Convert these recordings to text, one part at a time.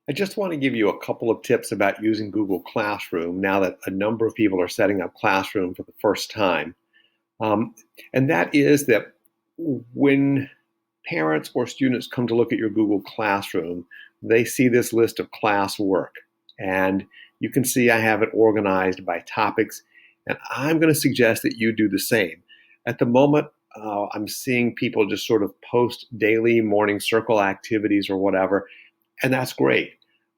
I just want to give you a couple of tips about using Google Classroom now that a number of people are setting up Classroom for the first time. Um, and that is that when parents or students come to look at your Google Classroom, they see this list of classwork. And you can see I have it organized by topics. And I'm going to suggest that you do the same. At the moment, I'm seeing people just sort of post daily morning circle activities or whatever, and that's great.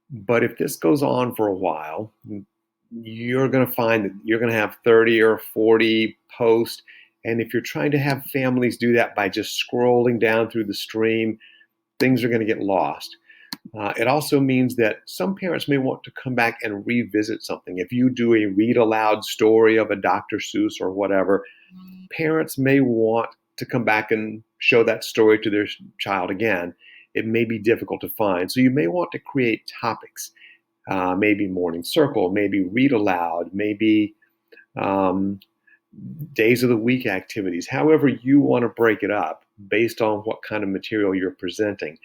But if this goes on for a while, you're going to find that you're going to have 30 or 40 posts. And if you're trying to have families do that by just scrolling down through the stream, things are going to get lost. It also means that some parents may want to come back and revisit something. If you do a read aloud story of a Dr. Seuss or whatever, parents may want to come back and show that story to their child again. It may be difficult to find. So you may want to create topics, maybe morning circle, maybe read aloud, maybe um, days of the week activities, however you want to break it up based on what kind of material you're presenting.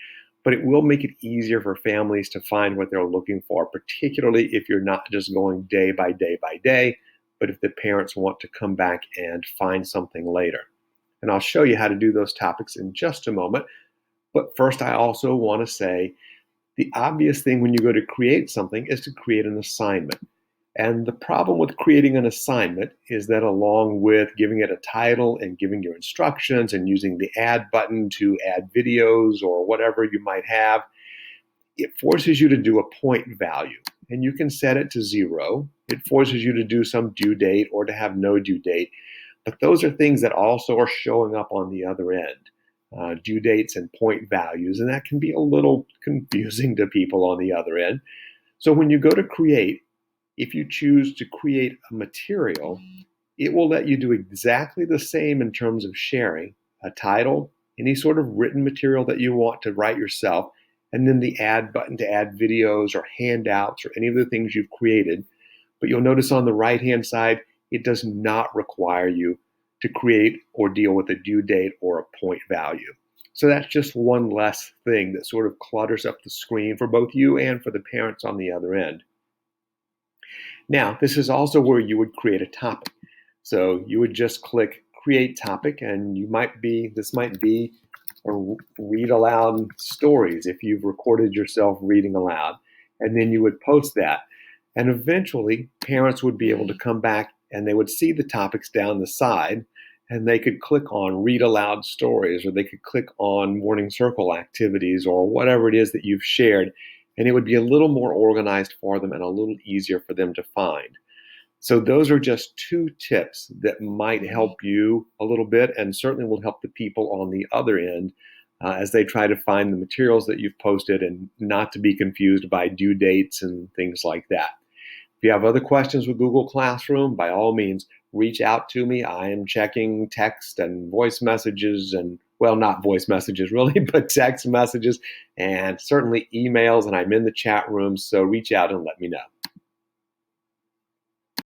But it will make it easier for families to find what they're looking for, particularly if you're not just going day by day by day, but if the parents want to come back and find something later. And I'll show you how to do those topics in just a moment. But first, I also want to say the obvious thing when you go to create something is to create an assignment. And the problem with creating an assignment is that along with giving it a title and giving your instructions and using the add button to add videos or whatever you might have, it forces you to do a point value. And you can set it to 0. It forces you to do some due date or to have no due date. But those are things that also are showing up on the other end. Due dates and point values, and that can be a little confusing to people on the other end. So when you go to create, if you choose to create a material, it will let you do exactly the same in terms of sharing a title, any sort of written material that you want to write yourself, and then the add button to add videos or handouts or any of the things you've created. But you'll notice on the right-hand side, it does not require you to create or deal with a due date or a point value. So that's just one less thing that sort of clutters up the screen for both you and for the parents on the other end. Now, this is also where you would create a topic. So you would just click create topic, and this might be a read aloud stories if you've recorded yourself reading aloud, and then you would post that. And eventually parents would be able to come back and they would see the topics down the side, and they could click on read aloud stories, or they could click on morning circle activities, or whatever it is that you've shared, and it would be a little more organized for them and a little easier for them to find. So those are just 2 tips that might help you a little bit, and certainly will help the people on the other end as they try to find the materials that you've posted, and not to be confused by due dates and things like that. If you have other questions with Google Classroom, by all means, reach out to me. I am checking text and voice messages, and, well, not voice messages really, but text messages, and certainly emails, and I'm in the chat room, so reach out and let me know.